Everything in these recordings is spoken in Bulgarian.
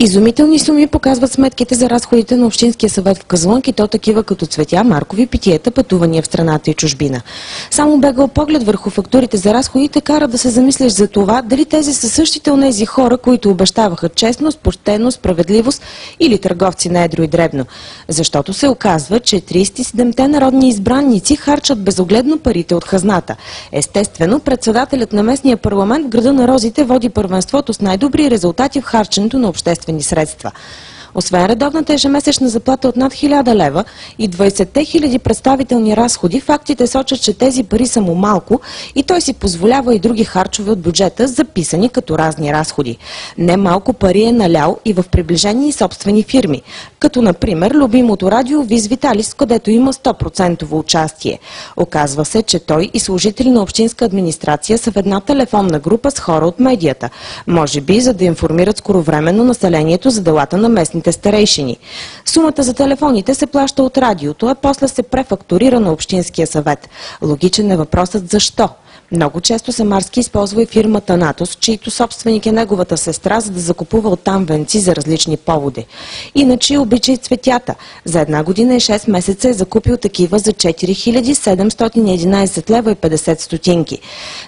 Изумителни суми показват сметките за разходите на Общинския съвет в Казанлък, и то такива като цветя, маркови, питиета, пътувания в страната и чужбина. Само бегал поглед върху фактурите за разходите кара да се замислиш за това дали тези са същите онези хора, които обещаваха честност, почтеност, справедливост, или търговци на едро и дребно. Защото се оказва, че 37-те народни избранници харчат безогледно парите от хазната. Естествено, председателят на местния парламент в града на Розите води първенството с най-добри резултати в харченето на обществени средства. Освен редовната ежемесечна заплата от над 1000 лева и 20 хиляди представителни разходи, фактите сочат, че тези пари са му малко и той си позволява и други харчове от бюджета, записани като разни разходи. Не малко пари е налял и в приближени и собствени фирми, като например любимото радио Виз Виталис, където има 100% участие. Оказва се, че той и служители на общинска администрация са в една телефонна група с хора от медията, може би за да информират скоровременно населението за делата на местните старейшини. Сумата за телефоните се плаща от радиото, а после се префактурира на Общинския съвет. Логичен е въпросът защо. Много често Самарски използва и фирмата Натос, чийто собственик е неговата сестра, за да закупува оттам венци за различни поводи. Иначе обича и цветята. За една година и 6 месеца е закупил такива за 4711 лева и 50 стотинки.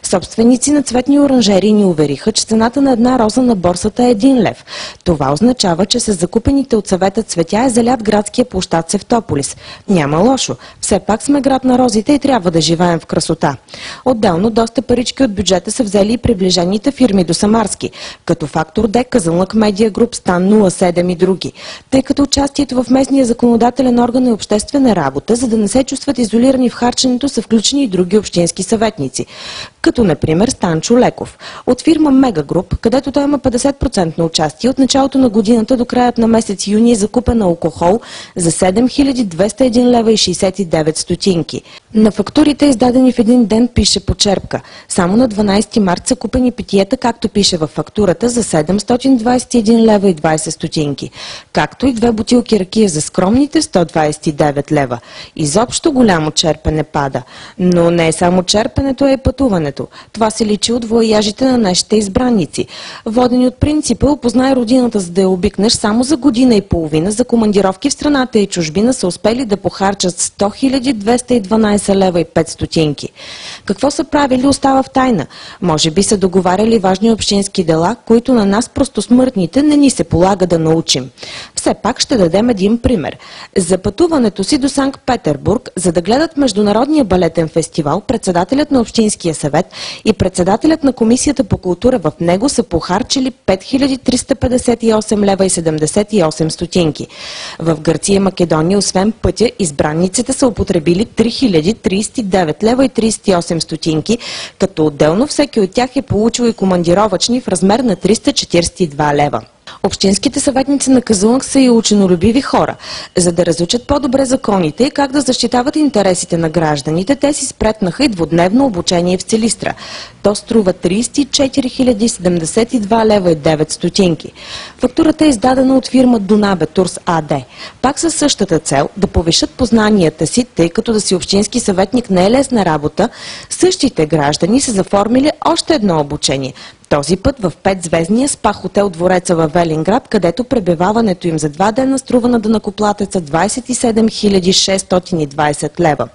Собственици на цветни оранжерии ни увериха, че цената на една роза на борсата е 1 лев. Това означава, че с закупените от съвета цветя е залят градския площад Севтополис. Няма лошо. Все пак сме град на розите и трябва да живеем в красота. Отделно доста парички от бюджета са взели и приближените фирми до Самарски, като Фактор Д, Казанлък Медиа Груп, Стан 07 и други. Тъй като участието в местния законодателен орган е обществена работа, за да не се чувстват изолирани в харченето, са включени и други общински съветници, като например Станчо Леков от фирма Мега Груп, където той има 50% на участие. От началото на годината до краят на месец юни е закупен алкохол за 7201 лева и 69 стотинки. На фактурите, издадени в един ден, пише почерпка. Само на 12 март са купени питиета, както пише във фактурата, за 721 лева и 20 стотинки, както и 2 бутилки ракия за скромните 129 лева. Изобщо голямо черпене пада. Но не е само черпенето, а и пътуването. Това се личи от вояжите на нашите избранници. Водени от принципа "Опознай родината, за да я обикнеш", само за година и половина за командировки в страната и чужбина са успели да похарчат 100 212 лева и 5 стотинки. Какво са правили, остава в тайна. Може би са договаряли важни общински дела, които на нас, просто смъртните, не ни се полага да научим. Все пак ще дадем един пример. За пътуването си до Санкт-Петербург, за да гледат Международния балетен фестивал, председателят на Общинския съвет и председателят на Комисията по култура в него са похарчили 5358 лева и 78 стотинки. В Гърция и Македония, освен пътя, избранниците са употребили 3039 лева и 38 стотинки, като отделно всеки от тях е получил и командировъчни в размер на 342 лева. Общинските съветници на Казанлък са и ученолюбиви хора. За да разучат по-добре законите и как да защитават интересите на гражданите, те си спретнаха и двудневно обучение в Силистра. То струва 34 072 лева и 9 стотинки. Фактурата е издадена от фирма Дунабе Турс АД. Пак със същата цел да повишат познанията си, тъй като да си общински съветник не е лесна работа, същите граждани са заформили още едно обучение. Този път в 5-звездния спа хотел Двореца във Велинград, където пребиваването им за 2 дена струва на данъкоплатеца 27 620 лева.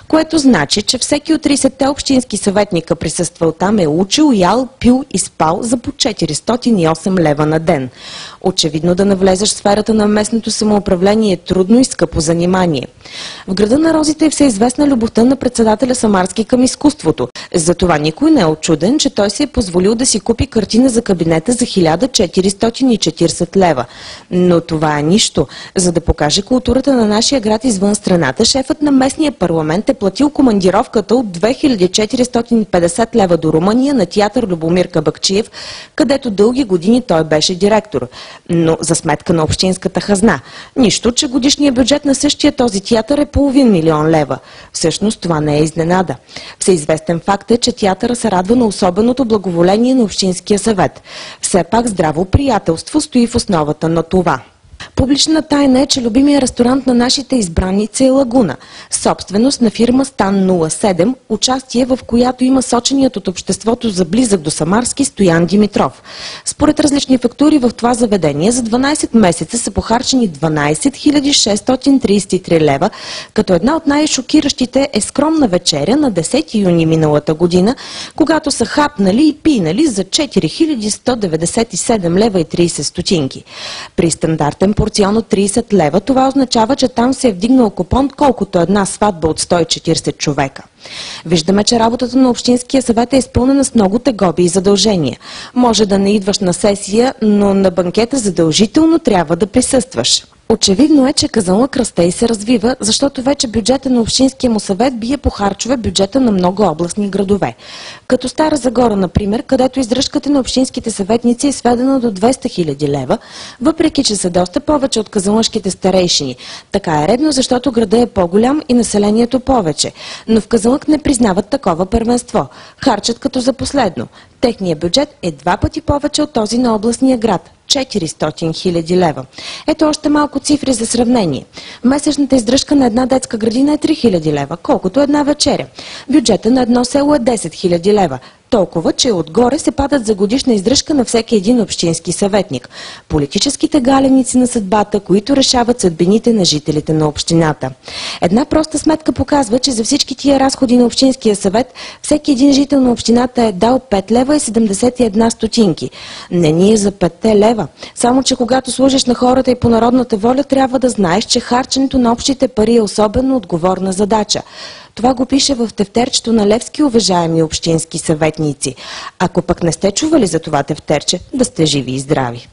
Което значи, че всеки от 30-те общински съветника присъствал там е учил, ял, пил и спал за по 408 лева на ден. Очевидно да навлезеш в сферата на местното самоуправление е трудно и скъпо занимание. В града на розите е всеизвестна любовта на председателя Самарски към изкуството. Затова никой не е очуден, че той си е позволил да си купи картина за кабинета за 1440 лева. Но това е нищо. За да покаже културата на нашия град извън страната, шефът на местния парламент е платил командировката от 2450 лева до Румъния на театър Любомир Кабакчиев, където дълги години той беше директор. Но за сметка на общинската хазна. Нищо, че годишният бюджет на същия този театър е половин милион лева. Всъщност това не е изненада. Всеизвестен факт е, че театъра се радва на особеното благоволение на Общинския съвет. Все пак здраво приятелство стои в основата на това. Публична тайна е, че любимия ресторант на нашите избранници е Лагуна, собственост на фирма Стан 07, участие в която има соченият от обществото за близък до Самарски Стоян Димитров. Според различни фактури в това заведение за 12 месеца са похарчени 12 633 лева, като една от най-шокиращите е скромна вечеря на 10 юни миналата година, когато са хапнали и пинали за 4197 лева и 30 стотинки. При стандартен порцион от 30 лева това означава, че там се е вдигнал купон колкото една сватба от 140 човека. Виждаме, че работата на Общинския съвет е изпълнена с много тегоби и задължения. Може да не идваш на сесия, но на банкета задължително трябва да присъстваш. Очевидно е, че Казанлък расте и се развива, защото вече бюджета на Общинския му съвет бие по харчове бюджета на много областни градове. Като Стара Загора, например, където издръжката на общинските съветници е сведена до 200 000 лева, въпреки че са доста повече от казанлъшките старейшини. Така е редно, защото града е по-голям и населението повече. Но в Казанлък не признават такова първенство. Харчат като за последно. Техният бюджет е 2 пъти повече от този на областния град – 400 000 лева. Ето още малко цифри за сравнение. Месечната издръжка на една детска градина е 3000 лева, колкото една вечеря. Бюджета на едно село е 10 000 лева. Толкова, че отгоре се падат за годишна издръжка на всеки един общински съветник. Политическите галеници на съдбата, които решават съдбините на жителите на общината. Една проста сметка показва, че за всички тия разходи на Общинския съвет всеки един жител на общината е дал 5 лева и 71 стотинки. Не ние за 5 лева. Само, че когато служиш на хората и по народната воля, трябва да знаеш, че харченето на общите пари е особено отговорна задача. Това го пише в тефтерчето на Левски, уважаеми общински съветници. Ако пък не сте чували за това тефтерче, да сте живи и здрави.